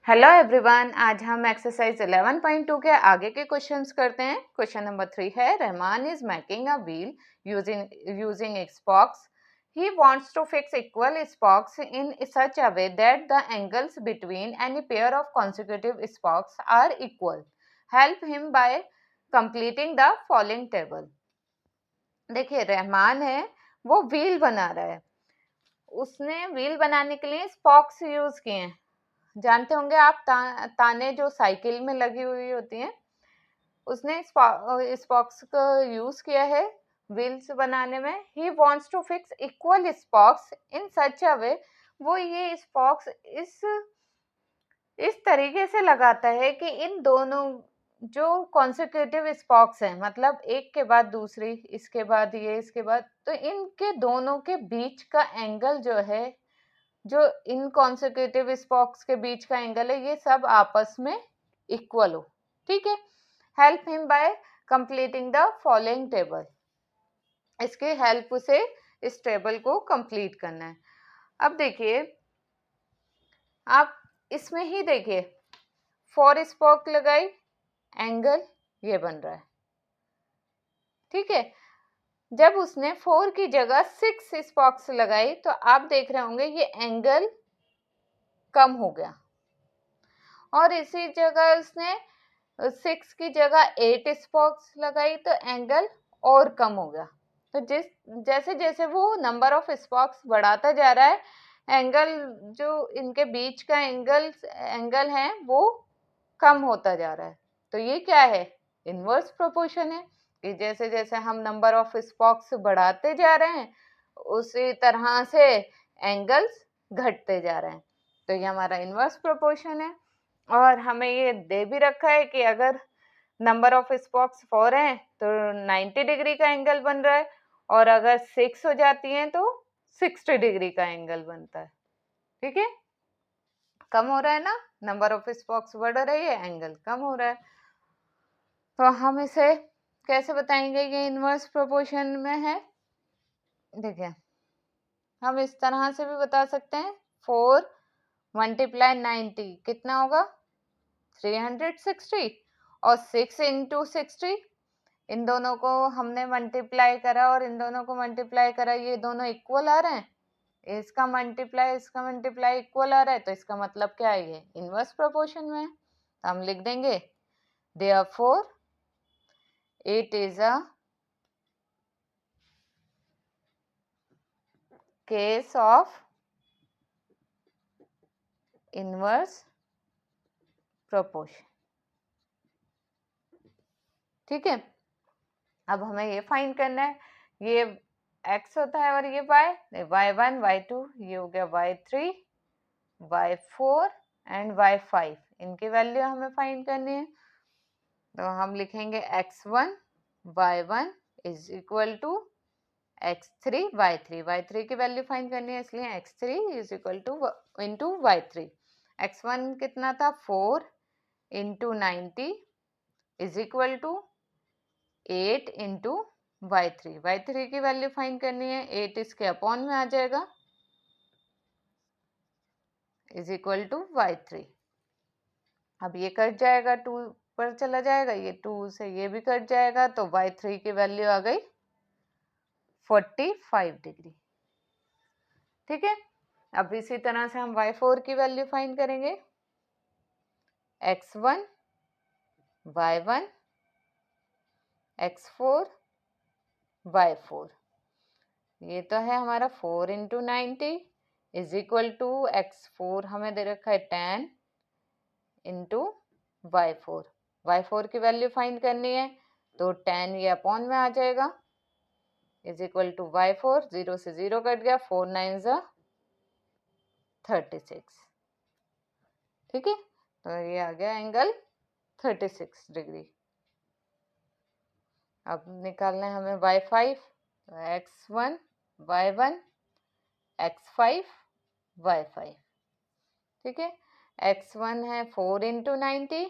Hello everyone, आज हम exercise 11.2 के आगे के क्वेश्चंस करते हैं। क्वेश्चन नंबर 3 है, Rahman is making a wheel using स्पॉक्स. He wants to fix equal spokes in such a way that the angles between any pair of consecutive spokes are equal. Help him by completing the following table. देखिए, रहमान है, वो wheel बना रहा है. उसने wheel बनाने के लिए स्पॉक्स यूज किए हैं. जानते होंगे आप ताने जो साइकिल में लगी हुई होती हैं, उसने स्पॉक्स का यूज किया है व्हील्स बनाने में. He wants to fix equal spokes in such a way. वो ये स्पॉक्स इस तरीके से लगाता है कि इन दोनों जो कॉन्सेक्यूटिव स्पॉक्स हैं, मतलब एक के बाद दूसरी, इसके बाद ये, इसके बाद, तो इनके दोनों के बीच का एंगल जो है, जो इन कॉन्सेक्यूटिव स्पॉक्स के बीच का एंगल है, ये सब आपस में इक्वल हो. ठीक है. Help him by completing the following table. इसके हेल्प से इस टेबल को कंप्लीट करना है. अब देखिए, आप इसमें ही देखिए, 4 स्पॉक लगाई, एंगल ये बन रहा है. ठीक है. जब उसने 4 की जगह 6 स्पॉक्स लगाई तो आप देख रहे होंगे ये एंगल कम हो गया. और इसी जगह उसने 6 की जगह 8 स्पॉक्स लगाई तो एंगल और कम हो गया. तो जैसे जैसे वो नंबर ऑफ स्पॉक्स बढ़ाता जा रहा है, एंगल जो इनके बीच का एंगल है वो कम होता जा रहा है. तो ये क्या है? इनवर्स प्रोपोर्शन है कि जैसे जैसे हम नंबर ऑफ स्पॉक्स बढ़ाते जा रहे हैं, उसी तरह से एंगल्स घटते जा रहे हैं. तो ये हमारा इनवर्स प्रोपोर्शन है. और हमें ये दे भी रखा है कि अगर नंबर ऑफ स्पॉक्स 4 हैं तो 90 डिग्री का एंगल बन रहा है, और अगर 6 हो जाती हैं तो 60 डिग्री का एंगल बनता है. ठीक है. कम हो रहा है ना, नंबर ऑफ स्पॉक्स बढ़ रही है, एंगल कम हो रहा है. तो हम इसे कैसे बताएंगे ये इनवर्स प्रोपोर्शन में है? देखिए, हम इस तरह से भी बता सकते हैं. 4 मल्टीप्लाई 90 कितना होगा? 360. और 6 इंटू 60, इन दोनों को हमने मल्टीप्लाई करा और इन दोनों को मल्टीप्लाई करा, ये दोनों इक्वल आ रहे हैं. इसका मल्टीप्लाई इक्वल आ रहा है, तो इसका मतलब क्या है? ये इनवर्स प्रोपोर्शन में है. तो हम लिख देंगे therefore it is a case of inverse proportion. ठीक है. अब हमें ये फाइंड करना है, ये x होता है और ये y, y1 y2, ये हो गया y3 y4 एंड y5. इनकी वैल्यू हमें फाइंड करनी है. तो हम लिखेंगे x1 y1 is equal to x3 y3 की वैल्यू फाइंड करनी है, इसलिए x3 is equal two into y3. x1 कितना था? 4 into 90 is equal to 8 into y3 की वैल्यू फाइंड करनी है. 8 इसके अपॉन में आ जाएगा, इज इक्वल टू y3. अब ये कट जाएगा, 2 पर चला जाएगा, ये 2 से ये भी कट जाएगा, तो y3 की वैल्यू आ गई 45 डिग्री. ठीक है. अब इसी तरह से हम y4 की वैल्यू फाइंड करेंगे. x1 y1 x4 y4, ये तो है हमारा 4 into 90 is equal to x4 हमें दे रखा है 10 इंटू y4 की वैल्यू फाइंड करनी है, तो 10 ये अपॉन में आ जाएगा, इज इक्वल टू y4. 0 से 0 कट गया, 4 9 जा 36. ठीक है. तो ये आ गया एंगल 36 डिग्री. अब निकालना है हमें y5. तो x1 y1 x5 y5. ठीक है. x1 है 4 इंटू 90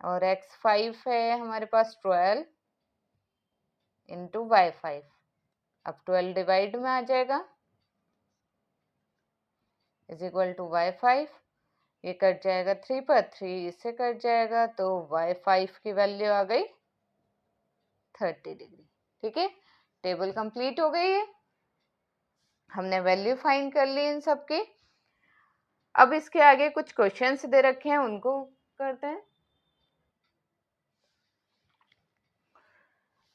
और x5 है हमारे पास 12 इंटू y5. अब 12 डिवाइड में आ जाएगा, इज इक्वल टू y5. ये कट जाएगा 3 पर, 3 इससे कट जाएगा, तो y5 की वैल्यू आ गई 30 डिग्री। ठीक है, टेबल कंप्लीट हो गई है, हमने वैल्यू फाइंड कर ली इन सब की। अब इसके आगे कुछ क्वेश्चंस दे रखे हैं, उनको करते हैं।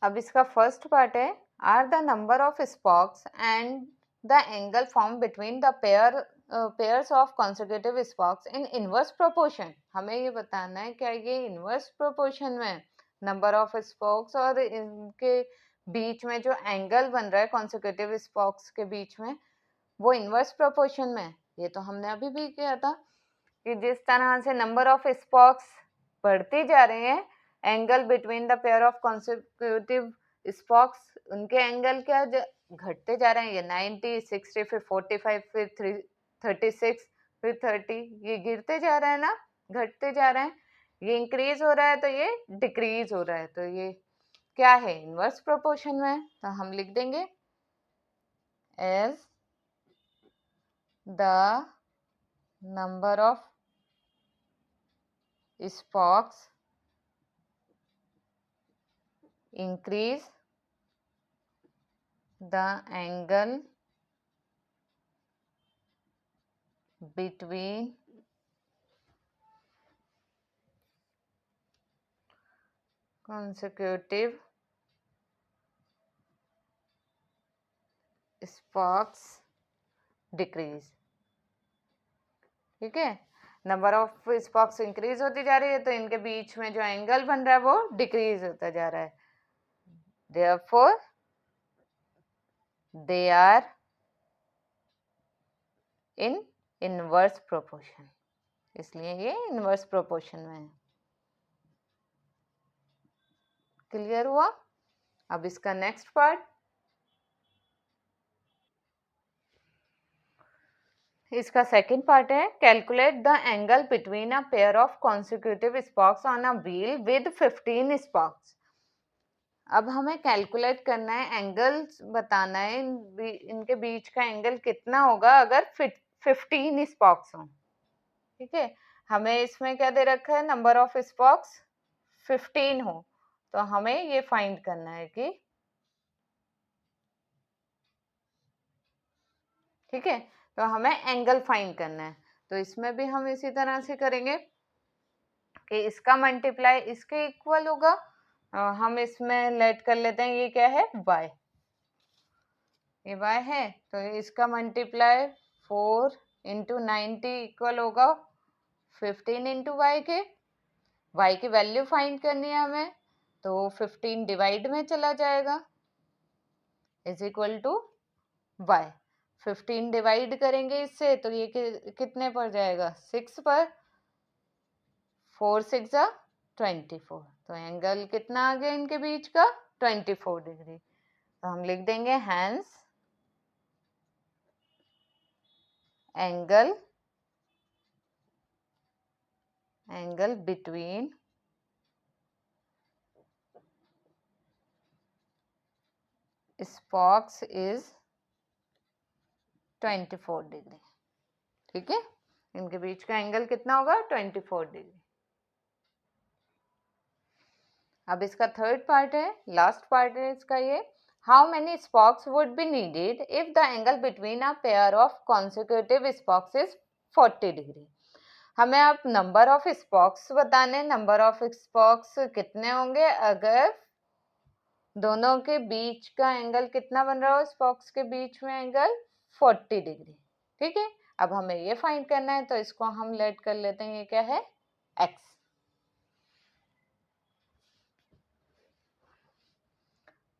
अब इसका फर्स्ट पार्ट है, are the number of spokes and the angle form between the pairs of consecutive spokes in inverse proportion. हमें ये बताना है क्या ये इनवर्स प्रोपोर्शन में नंबर ऑफ स्पॉक्स और इनके बीच में जो एंगल बन रहा है कॉन्सेक्यूटिव स्पॉक्स के बीच में, वो इनवर्स प्रोपोर्शन में। ये तो हमने अभी भी किया था कि जिस तरह से नंबर ऑफ स्पॉक्स बढ़ती जा रही है, angle between the pair of consecutive स्पॉक्स, उनके एंगल क्या घटते जा रहे हैं। ये 90, 60, फिर 45, फिर 36, फिर 30, ये गिरते जा रहा है ना, घटते जा रहे हैं। ये इंक्रीज हो रहा है तो ये डिक्रीज हो रहा है, तो ये क्या है, इनवर्स प्रोपोर्शन में है। तो हम लिख देंगे as the number of spokes increase, the angle between consecutive spokes decrease। ठीक है, नंबर ऑफ स्पॉक्स इंक्रीज होती जा रही है तो इनके बीच में जो एंगल बन रहा है वो डिक्रीज होता जा रहा है। therefore they are in inverse proportion, इसलिए ये इनवर्स प्रोपोर्शन में है। क्लियर हुआ? अब इसका नेक्स्ट पार्ट, इसका सेकंड पार्ट है, calculate the angle between a pair of consecutive स्पॉक्स on a wheel with 15 स्पॉक्स। अब हमें कैलकुलेट करना है, एंगल्स बताना है, इनके बीच का एंगल कितना होगा अगर 15 स्पॉक्स हो। ठीक है, हमें इसमें क्या दे रखा है, नंबर ऑफ स्पॉक्स 15 हो, तो हमें ये फाइंड करना है कि, ठीक है, तो हमें एंगल फाइंड करना है। तो इसमें भी हम इसी तरह से करेंगे कि इसका मल्टीप्लाई इसके इक्वल होगा। हम इसमें लेट कर लेते हैं, ये क्या है, y, ये y है, तो इसका मल्टीप्लाई 4 इंटू 90 इक्वल होगा 15 इंटू वाई के। y की वैल्यू फाइंड करनी है हमें, तो 15 डिवाइड में चला जाएगा is equal to y। 15 divide करेंगे इससे तो ये कितने पर जाएगा, 6 पर, 4 6 24, तो एंगल कितना आ गया इनके बीच का, 24 डिग्री। तो हम लिख देंगे hence angle between spokes is 24 degree. ठीक है, इनके बीच का एंगल कितना होगा, 24 डिग्री। अब इसका थर्ड पार्ट है, लास्ट पार्ट है इसका ये, how many स्पॉक्स would be needed if the angle between a pair of consecutive स्पॉक्स is 40 degree. हमें अब नंबर ऑफ स्पॉक्स बताने, नंबर ऑफ स्पॉक्स कितने होंगे अगर दोनों के बीच का एंगल कितना बन रहा हो, स्पॉक्स के बीच में एंगल 40 डिग्री। ठीक है, अब हमें ये फाइंड करना है, तो इसको हम लेट कर लेते हैं, ये क्या है, x।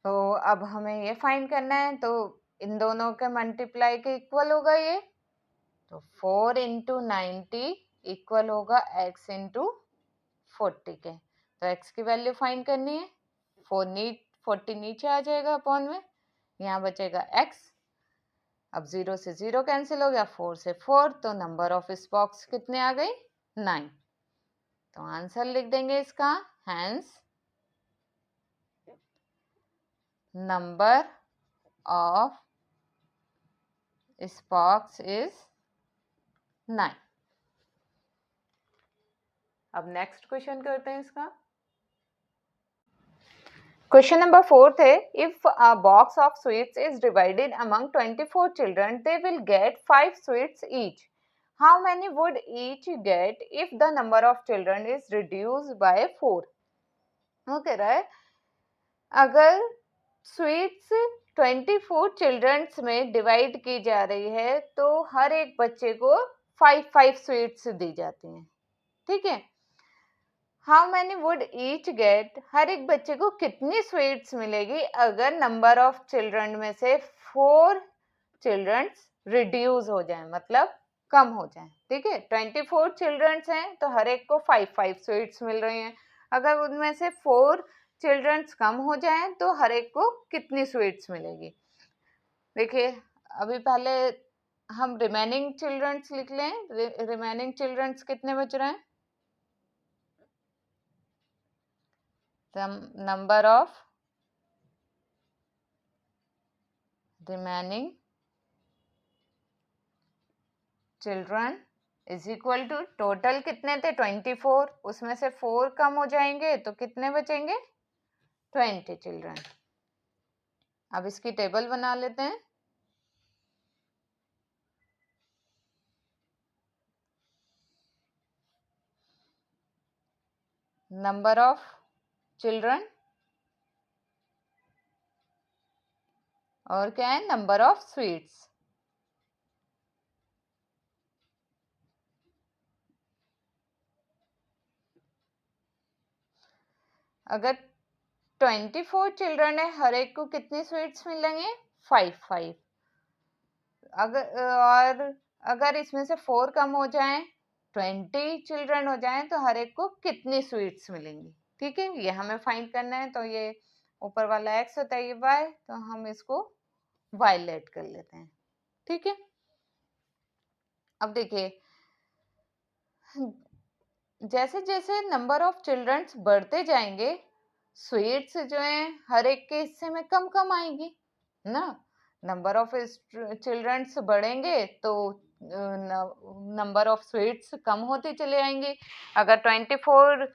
तो अब हमें ये फाइंड करना है, तो इन दोनों के मल्टीप्लाई के इक्वल होगा ये, तो 4 इंटू 90 इक्वल होगा x इंटू 40 के। तो x की वैल्यू फाइंड करनी है, 40 नीचे आ जाएगा अपॉन में, यहाँ बचेगा x। अब 0 से 0 कैंसिल हो गया, 4 से 4, तो नंबर ऑफ स्पॉक्स कितने आ गई, 9। तो आंसर लिख देंगे इसका, hence number of spokes is 9। अब नेक्स्ट क्वेश्चन करते हैं इसका। क्वेश्चन नंबर 4 है, if a box of sweets is divided among 24 children they will get 5 sweets each. How many would each get if the number of children is reduced by 4? वो कह रहा है अगर sweets 24 children's में divide की जा रही है तो हर एक बच्चे को 5 स्वीट्स दी जाती हैं, ठीक है। How many would each get, हर एक बच्चे को कितनी स्वीट्स मिलेगी अगर नंबर ऑफ चिल्ड्रन में से 4 चिल्ड्रंस रिड्यूस हो जाए, मतलब कम हो जाए, ठीक है। 24 चिल्ड्रंस हैं तो हर एक को 5 स्वीट्स मिल रही हैं। अगर उनमें से 4 चिल्ड्रंस कम हो जाए तो हर एक को कितनी स्वीट्स मिलेगी। देखिए अभी पहले हम रिमेनिंग चिल्ड्रंस लिख लें। रिमेनिंग चिल्ड्रंस कितने बच रहे हैं? Number of remaining children is equal to total कितने थे 24, उसमें से 4 कम हो जाएंगे तो कितने बचेंगे 20 चिल्ड्रन। अब इसकी टेबल बना लेते हैं। नंबर ऑफ चिल्ड्रन और क्या है नंबर ऑफ स्वीट्स। अगर 24 चिल्ड्रन है हर एक को कितनी स्वीट्स मिलेंगे 5। अगर इसमें से 4 कम हो जाए 20 चिल्ड्रन हो जाए तो हर एक को कितनी स्वीट्स मिलेंगी, ठीक है। ये हमें फाइंड करना है। तो ये ऊपर वाला x होता है, ये y, तो हम इसको y लेट कर लेते हैं, ठीक है। अब देखिए जैसे जैसे नंबर ऑफ चिल्ड्रंस बढ़ते जाएंगे स्वीट्स जो है हर एक के हिस्से में कम कम आएगी ना। नंबर ऑफ चिल्ड्रंस बढ़ेंगे तो नंबर ऑफ स्वीट्स कम होते चले आएंगे। अगर 24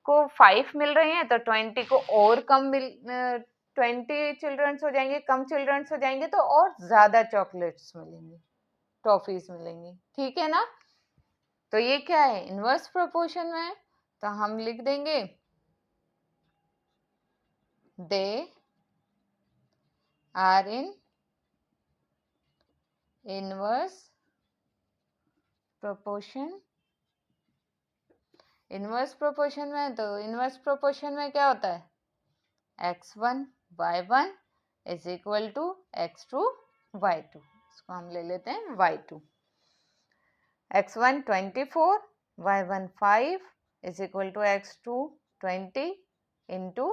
को 5 मिल रही हैं तो 20 को और कम 20 चिल्ड्रंस हो जाएंगे, कम चिल्ड्रंस हो जाएंगे तो और ज्यादा चॉकलेट्स मिलेंगी, टॉफीज मिलेंगी, ठीक है ना। तो ये क्या है इनवर्स प्रोपोर्शन में है, तो हम लिख देंगे they are in inverse proportion. Inverse proportion में, तो इनवर्स प्रोपोर्शन में क्या होता है x1 y1 is equal to x2 y2। इसको हम ले लेते हैं y2। x1 24 y1 5 is equal to x2 20 into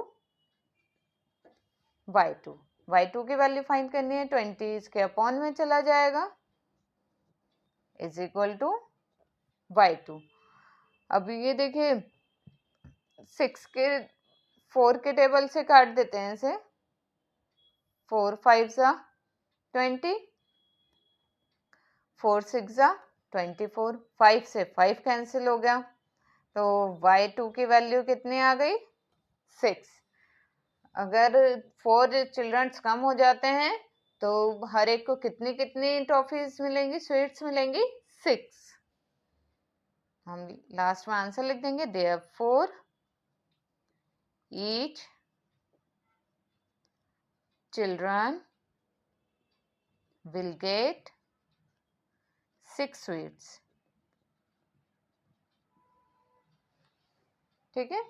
y2। y2 की वैल्यू फाइंड करनी है, 20 इसके अपॉन में चला जाएगा इज इक्वल टू y2। अब ये देखिए 4 के टेबल से काट देते हैं इसे। 4 5 जा 20, 4 6 जा 24, 5 से 5 कैंसिल हो गया तो y2 की वैल्यू कितनी आ गई 6। अगर 4 चिल्ड्रंस कम हो जाते हैं तो हर एक को कितनी कितनी टॉफीज मिलेंगी, स्वीट्स मिलेंगी 6। हम लास्ट में आंसर लिख देंगे therefore each children will get 6 sweets, ठीक है।